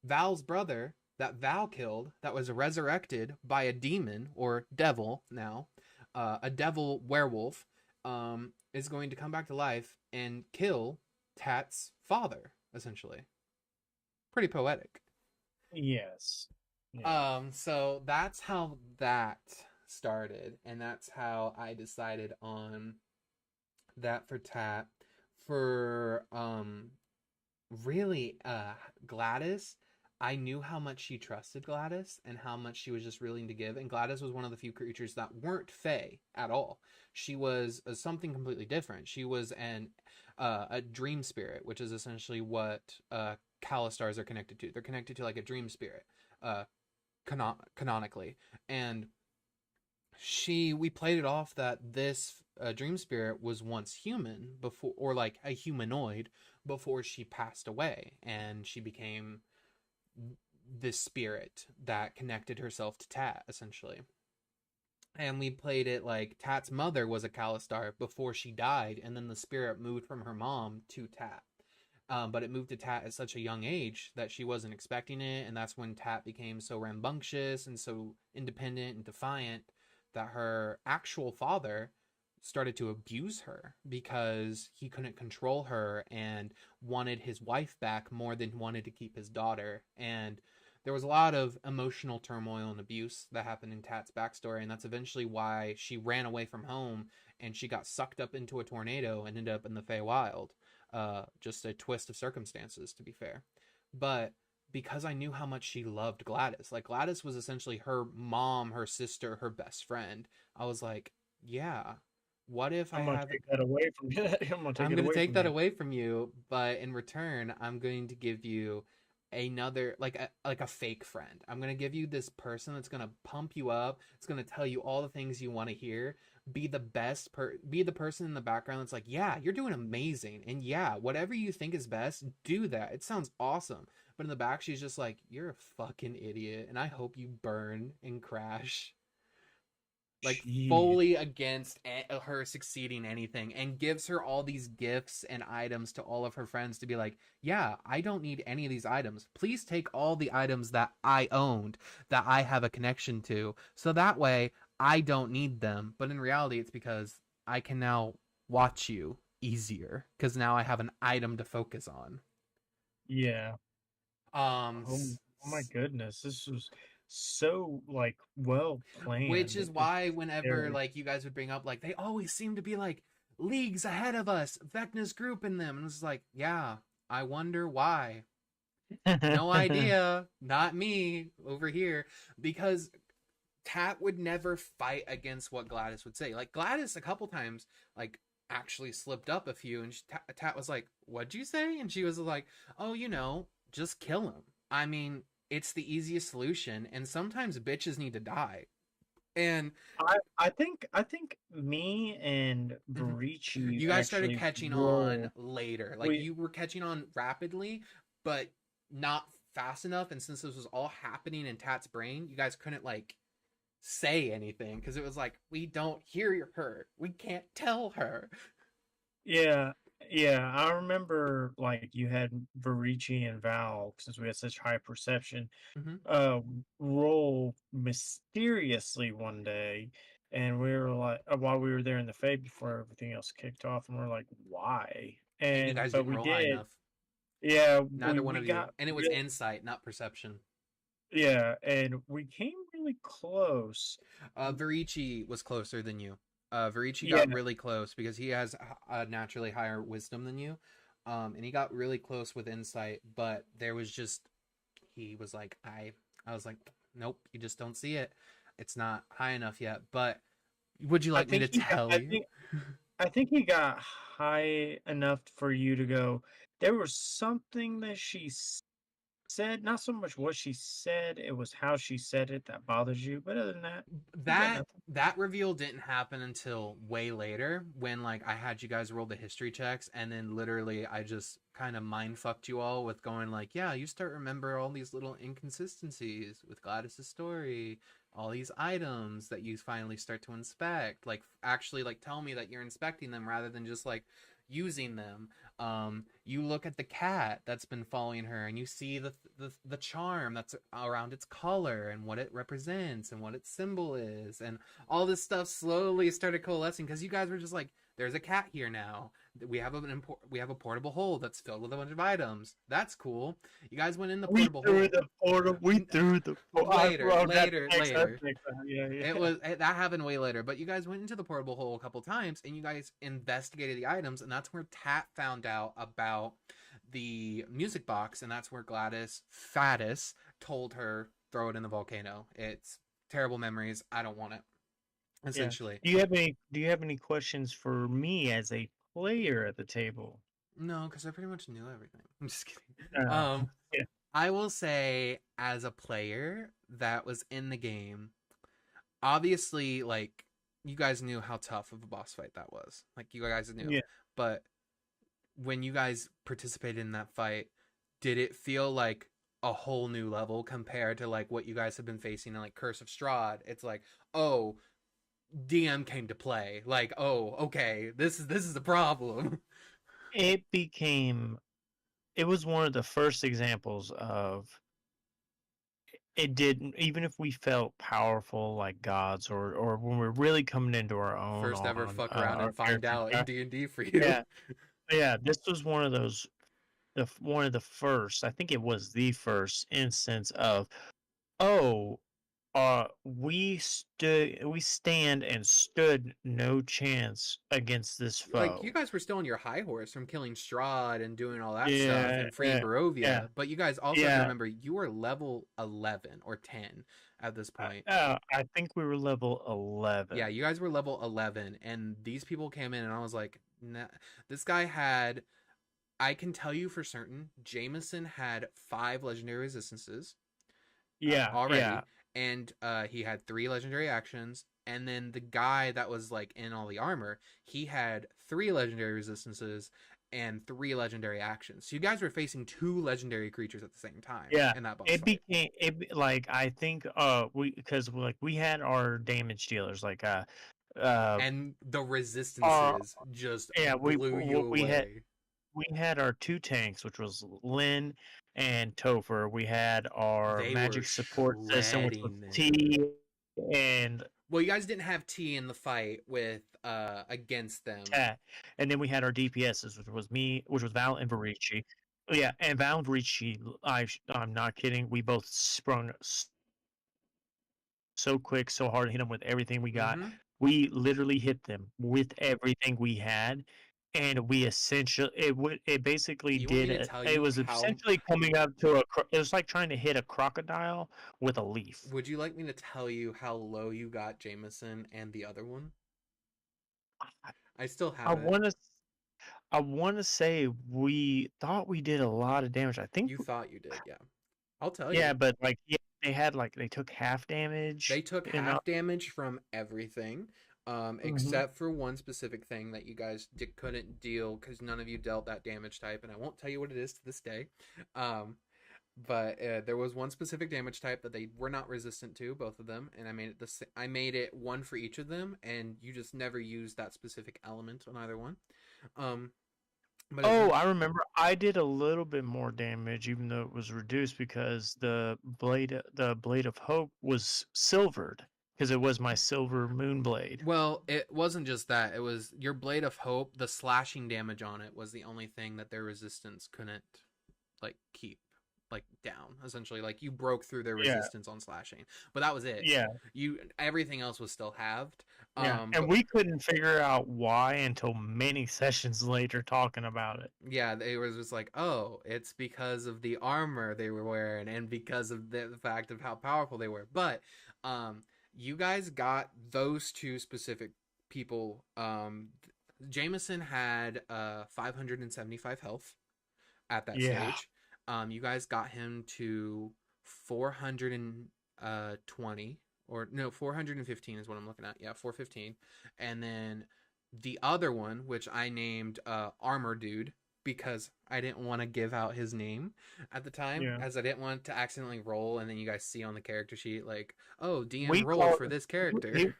Val's brother that Val killed, that was resurrected by a demon or devil now, a devil werewolf, is going to come back to life and kill Tat's father, essentially. Pretty poetic. Yes. Yeah. So that's how that started, and that's how I decided on that for Tat. For really Gladys, I knew how much she trusted Gladys and how much she was just willing to give. And Gladys was one of the few creatures that weren't Fae at all. She was something completely different. She was a dream spirit, which is essentially what Calistars are connected to. They're connected to like a dream spirit, uh, canonically. And we played it off that this dream spirit was once human before, or like a humanoid before she passed away, and she became this spirit that connected herself to Tat essentially. And we played it like Tat's mother was a Calistar before she died, and then the spirit moved from her mom to Tat. But it moved to Tat at such a young age that she wasn't expecting it, and that's when Tat became so rambunctious and so independent and defiant that her actual father started to abuse her because he couldn't control her and wanted his wife back more than wanted to keep his daughter. And there was a lot of emotional turmoil and abuse that happened in Tat's backstory, and that's eventually why she ran away from home and she got sucked up into a tornado and ended up in the Feywild. Just a twist of circumstances, to be fair. But because I knew how much she loved Gladys, like Gladys was essentially her mom, her sister, her best friend, I was like, yeah, what if I I'm gonna have take that away from you. I'm gonna take I'm it going to away take from that you. away from you, but in return, I'm going to give you another like a fake friend. I'm going to give you this person that's going to pump you up. It's going to tell you all the things you want to hear. Be the person in the background that's like, "Yeah, you're doing amazing." And yeah, whatever you think is best, do that. It sounds awesome. But in the back she's just like, "You're a fucking idiot, and I hope you burn and crash." Like Jeez. fully against her succeeding anything, and gives her all these gifts and items to all of her friends to be like, yeah, I don't need any of these items, please take all the items that I owned, that I have a connection to, so that way I don't need them. But in reality it's because I can now watch you easier because now I have an item to focus on. Yeah. um Oh, oh my goodness. This was so like well which planned. is It's why whenever scary. like you guys would bring up like they always seem to be like leagues ahead of us, Vecna's group in them, and it's like, yeah, I wonder why. No idea, not me over here, because Tat would never fight against what Gladys would say. Like Gladys a couple times like actually slipped up a few, and Tat was like, what'd you say? And she was like, oh, just kill him. I mean, it's the easiest solution, and sometimes bitches need to die. And I think me and mhm. Barici You guys started actually catching on roll. later. Like We you were catching on rapidly, but not fast enough. And since this was all happening in Tat's brain, you guys couldn't like say anything because it was like, we don't hear her. We can't tell her. Yeah, yeah. I remember like you had Barici and Val, since we had such high perception, Hmm. roll mysteriously one day, and we were like, while we were there in the Fae before everything else kicked off, and we're like, why? And you And guys but didn't we roll high did. enough. Yeah, we Neither one we of you. got And it was real. insight, not perception. Yeah, and we came really close. Verici was closer than you. Verici Yeah, got really close because he has a naturally higher wisdom than you. And he got really close with insight, but there was just he was like, I was like, nope, you just don't see it. It's not high enough yet. But would you I like me think to he got. tell you? I think he got high enough for you to go. There was something that she said, not so much what she said, it was how she said it that bothers you. But other than that, you got that nothing. that reveal didn't happen until way later when like I had you guys roll the history checks, and then literally I just kind of mind fucked you all with going like, yeah, you start remember all these little inconsistencies with Gladys's story, all these items that you finally start to inspect, like actually like tell me that you're inspecting them rather than just like using them. You look at the cat that's been following her, and you see the charm that's around its collar and what it represents and what its symbol is, and all this stuff slowly started coalescing because you guys were just like, there's a cat here now. We have a portable hole that's filled with a bunch of items. That's cool. You guys went in the We portable threw hole. the portal. We threw the. I Later, wrote that later, text. That later. text. Yeah, It yeah. was that happened way later, but you guys went into the portable hole a couple times, and you guys investigated the items, and that's where Tat found out about the music box, and that's where Gladys Faddis told her throw it in the volcano. It's terrible memories. I don't want it. Yeah. Essentially, Do you have any questions for me as a player at the table? no, because I pretty much knew everything. I'm just kidding. Uh, yeah. I will say as a player that was in the game, obviously, like you guys knew how tough of a boss fight that was. Like you guys knew, Yeah. but when you guys participated in that fight, did it feel like a whole new level compared to like what you guys have been facing in like Curse of Strahd? It's like, oh, DM came to play. Like, oh, okay, this is a problem. It became. It was one of the first examples of it didn't even if we felt powerful like gods or when we're really coming into our own First ever on fuck around our and find character. out in D&D for Yeah, you. yeah, this was one of those one of the first, I think it was the first instance of, oh, we stand and stood no chance against this Like you foe. guys were still on your high horse from killing Strahd and doing all that stuff Yeah, and freeing yeah, yeah, Barovia, but you guys also have to yeah. remember you were level 11 or 10 at this point. I think we were level Yeah, 11. you guys were level 11, and these people came in, and I was like, nah. This guy had, I can tell you for certain, Jameson had 5 legendary resistances Yeah, yeah, already, and he had 3 legendary actions. And then the guy that was like in all the armor, he had 3 legendary resistances and 3 legendary actions. So you guys were facing 2 legendary creatures at the same time yeah. in that boss It fight. became like I think we because like we had our damage dealers like uh And the our resistances just yeah blew you away. we had our two tanks, which was Lynn and Topher. We had our They were magic support system, which was shredding them. T and Well, you guys didn't have T in the fight with against them. Tat, and then we had our DPSs, which was me, which was Val and Varici. Yeah, and Val and Varici, I'm not kidding. We both sprung so quick, so hard, hit them with everything we got. Mm-hmm. We literally hit them with everything we had, and we essentially it basically You want me did to tell it you was how? essentially coming up to it was like trying to hit a crocodile with a leaf. Would you like me to tell you how low you got Jameson and the other one? I, I still I have it. want to I want to say we thought we did a lot of damage. I think You thought you did, yeah. I'll tell yeah, you. but like yeah, they had like they took half They damage took and half damage from everything, mm-hmm. except for one specific thing that you guys couldn't deal because none of you dealt that damage type, and I won't tell you what it is to this day. Um, but there was one specific damage type that they were not resistant to, both of them, and I made it I made it one for each of them, and you just never used that specific element on either one. Um, but Oh, isn't I remember I did a little bit more damage even though it was reduced because the blade of hope was silvered because it was my silver moon blade. well, it wasn't just that. It was your blade of hope. The slashing damage on it was the only thing that their resistance couldn't like keep like down. Essentially, like you broke through their Yeah, resistance on slashing, but that was it. yeah, You everything else was still halved. yeah. And But we couldn't figure out why until many sessions later talking about it. yeah, it was just like, oh, it's because of the armor they were wearing and because of the fact of how powerful they were. But um, you guys got those two specific people. Jameson had 575 health at that Yeah, stage. You guys got him to 420 or no 415 is what I'm looking at. Yeah, 415, and then the other one, which I named Armor Dude because I didn't want to give out his name at the time, yeah. as I didn't want to accidentally roll and then you guys see on the character sheet like, oh, DM We rolled called for this he, character.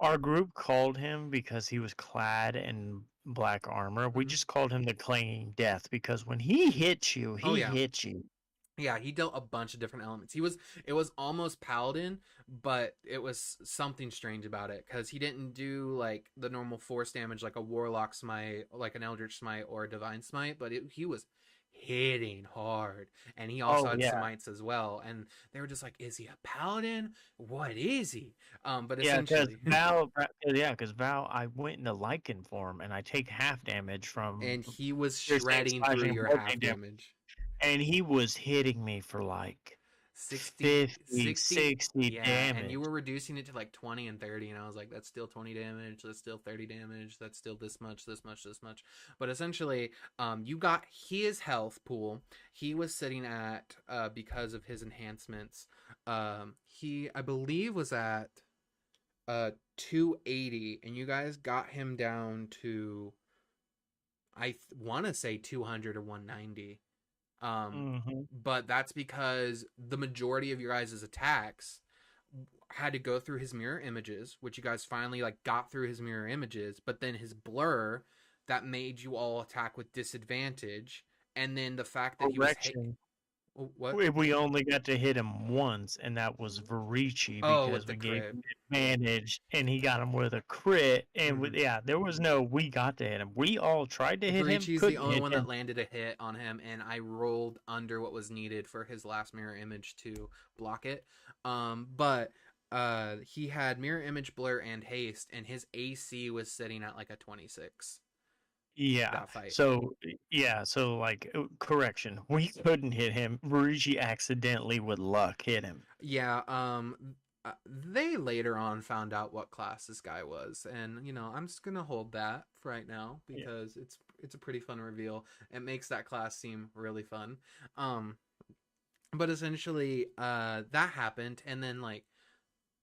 our group called him because he was clad in black armor. We Hmm. just called him the Clanging Death because when he hit you, Oh he yeah, hit you. Yeah, he dealt a bunch of different elements. It was almost paladin, but it was something strange about it because he didn't do like the normal force damage like a warlock smite, like an eldritch smite or a divine smite, but he was hitting hard, and he also Oh had yeah, smites as well. And they were just like, "Is he a paladin? What is he?" But yeah, because essentially, Yeah, because Val, I went into Lycan form, and I take half damage from and he was piercing, shredding through slashing, and your half bludgeoning damage, damage. and he was hitting me for like 60, 50, 60. 60 Yeah, and you damage. were reducing it to like 20 and 30, and I was like, that's still 20 damage, that's still 30 damage, that's still this much, this much, this much. But essentially, you got his health pool. He was sitting at, because of his enhancements, he, I believe, was at 280, and you guys got him down to, want to say 200 or 190. Um, Hmm. but that's because the majority of your guys' attacks had to go through his mirror images, which you guys finally like got through his mirror images, but then his blur that made you all attack with disadvantage, and then the fact that he was Correction. what? We only got to hit him once, and that was Varici Oh, with because the we gave crit. him advantage, and he got him with a crit. And Mm-hmm. yeah, there was no we got to hit him. We all tried to hit him, Varici's the couldn't only hit one that him. landed a hit on him, and I rolled under what was needed for his last mirror image to block it. But he had mirror image, blur, and haste, and his AC was sitting at like a 26 Yeah. that fight. So yeah. So like, correction, we couldn't hit him. Varici accidentally, with luck, hit him. Yeah, they later on found out what class this guy was, and I'm just gonna hold that for right now Yeah. because it's a pretty fun reveal. It makes that class seem really fun. Um, but essentially, that happened, and then like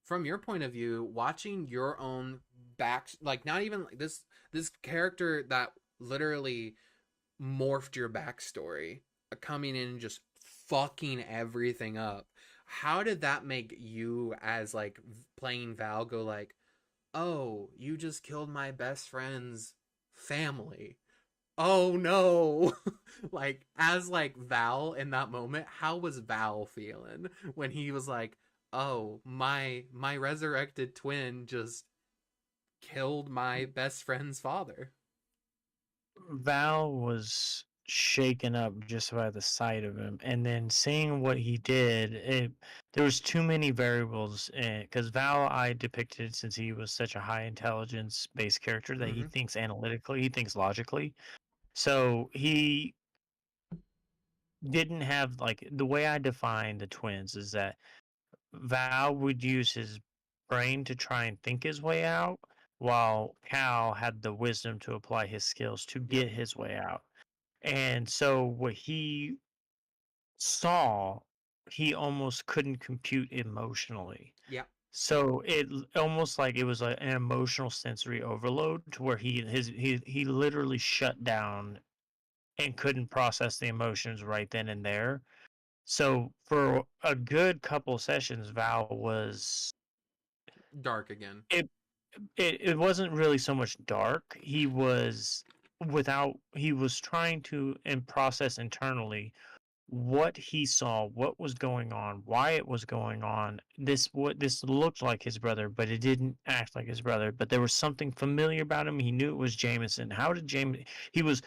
from your point of view, watching your own back, like not even like this character that literally morphed your backstory, coming in and just fucking everything up. How did that make you, as like playing Val, go like, "Oh, you just killed my best friend's family. Oh no." Like as like Val in that moment, how was Val feeling when he was like, "Oh, my resurrected twin just killed my best friend's father." Val was shaken up just by the sight of him, and then seeing what he did. There was too many variables, because Val I depicted, since he was such a high intelligence based character, that he Mm-hmm. thinks analytically, he thinks logically. So he didn't have, like, the way I define the twins is that Val would use his brain to try and think his way out, while Cal had the wisdom to apply his skills to Yep. get his way out. And so what he saw, he almost couldn't compute emotionally. Yep. So almost like it was like an emotional sensory overload, to where he literally shut down and couldn't process the emotions right then and there. So for a good couple sessions, Val was Dark again. it. It wasn't really so much dark. He was trying to and process internally what he saw, what was going on, why it was going on. This looked like his brother, but it didn't act like his brother. But there was something familiar about him. He knew it was Jameson. How did Jameson? He was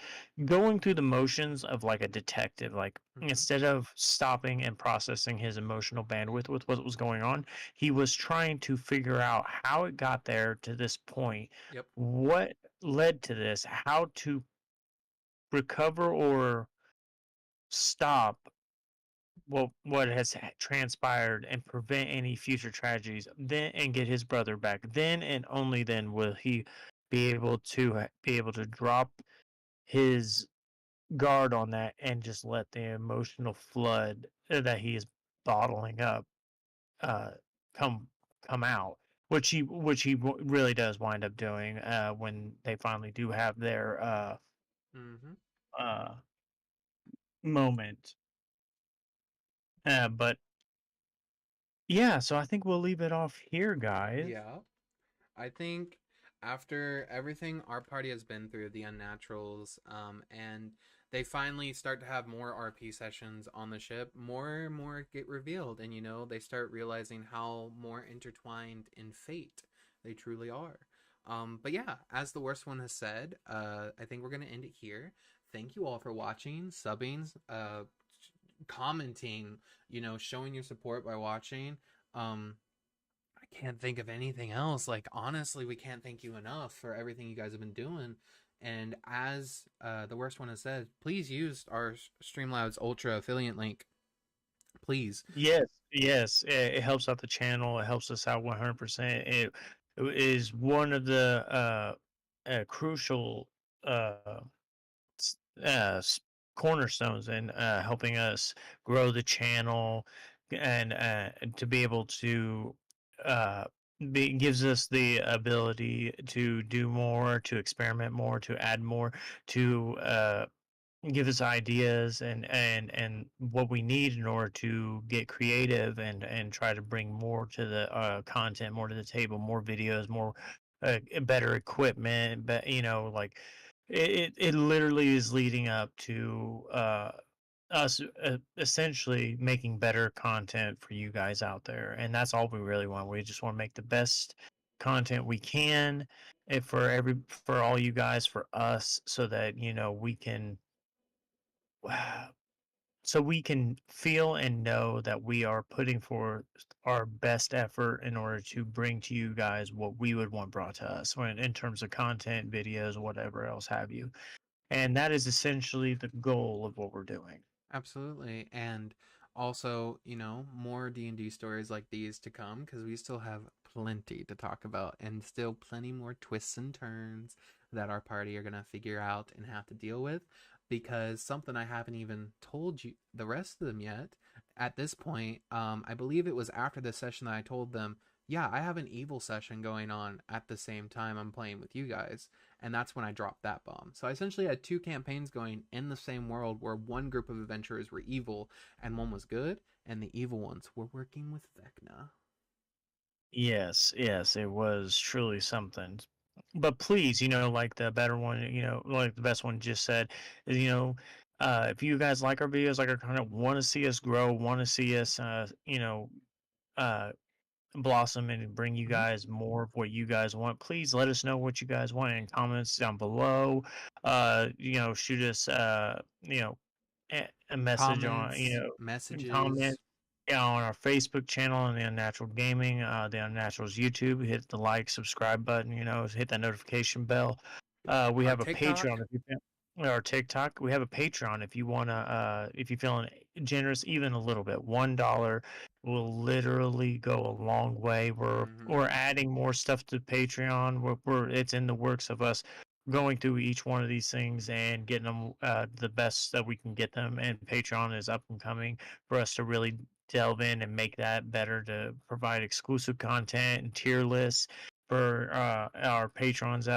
going through the motions of like a detective. Like, Mm-hmm. instead of stopping and processing his emotional bandwidth with what was going on, he was trying to figure out how it got there to this point, Yep. what led to this, how to recover or stop what has transpired, and prevent any future tragedies, then and get his brother back. Then and only then will he be able to drop his guard on that, and just let the emotional flood that he is bottling up uh come come out, which he really does wind up doing when they finally do have their Mm-hmm. uh moment. But yeah, so I think we'll leave it off here, guys. Yeah. I think after everything our party has been through, the Unnaturals, and they finally start to have more RP sessions on the ship, more and more get revealed, and they start realizing how more intertwined in fate they truly are. But yeah, as the worst one has said, I think we're gonna end it here. Thank you all for watching, subbing, commenting, showing your support by watching. I can't think of anything else. Like, honestly, we can't thank you enough for everything you guys have been doing. And as the worst one has said, please use our Streamlabs Ultra affiliate link. Please. Yes, yes, it helps out the channel. It helps us out 100%. It is one of the crucial uh, s- uh, s- cornerstones in helping us grow the channel, and to be able to uh, gives us the ability to do more, to experiment more, to add more, to give us ideas and what we need in order to get creative and try to bring more to the content, more to the table, more videos, more better equipment. But like it literally is leading up to us essentially making better content for you guys out there, and that's all we really want. We just want to make the best content we can, for all you guys, for us, so that we can so we can feel and know that we are putting forth our best effort in order to bring to you guys what we would want brought to us when in terms of content, videos, whatever else have you. And that is essentially the goal of what we're doing. Absolutely. And also, more D&D stories like these to come, because we still have plenty to talk about and still plenty more twists and turns that our party are going to figure out and have to deal with. Because something I haven't even told you the rest of them yet at this point, I believe it was after the session that I told them, yeah, I have an evil session going on at the same time I'm playing with you guys, and that's when I dropped that bomb. So I essentially had two campaigns going in the same world where one group of adventurers were evil and one was good, and the evil ones were working with Vecna. Yes, yes, it was truly something. But please, like the better one, like the best one just said, is, if you guys like our videos, like our content, want to see us grow, want to see us, uh, blossom and bring you Mm-hmm. guys more of what you guys want, please let us know what you guys want in comments down below. Shoot us, a message on, Comments, comment, messages. yeah, on our Facebook channel on the Unnatural Gaming, the Unnaturals YouTube. Hit the like, subscribe button. Hit that notification bell. We Our have a Patreon TikTok. if you our TikTok. We have a Patreon if you wanna, if you're feeling generous, even a little bit. $1 will literally go a long way. We're Mm-hmm. adding more stuff to Patreon. It's in the works of us going through each one of these things and getting them the best that we can get them. And Patreon is up and coming for us to really delve in and make that better, to provide exclusive content and tier lists for our Patreons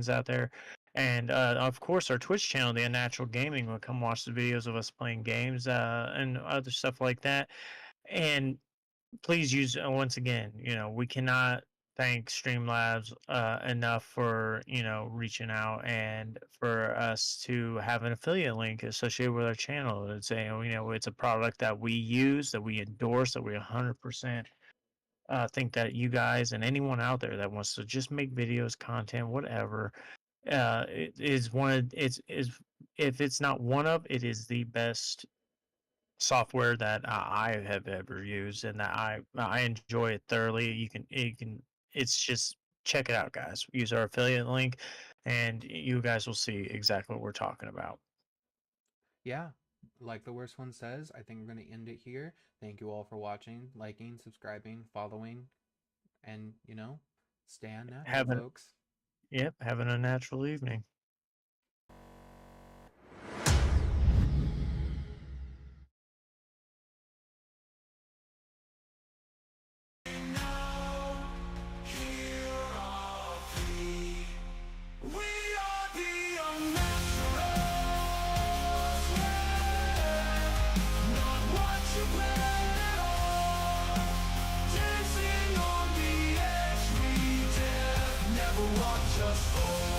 out there. And of course, our Twitch channel, the Unnatural Gaming, will come watch the videos of us playing games and other stuff like that. And please use, once again, we cannot thank Streamlabs enough for reaching out and for us to have an affiliate link associated with our channel. It's it's a product that we use, that we endorse, that we 100% think that you guys and anyone out there that wants to just make videos, content, whatever, it is one of it's is if it's not one of, it is the best software that I have ever used, and that I enjoy it thoroughly. It's just, check it out, guys. Use our affiliate link, and you guys will see exactly what we're talking about. Yeah, like the worst one says, I think we're going to end it here. Thank you all for watching, liking, subscribing, following, and, stay unnatural, Having folks. Yep, having a natural evening. Just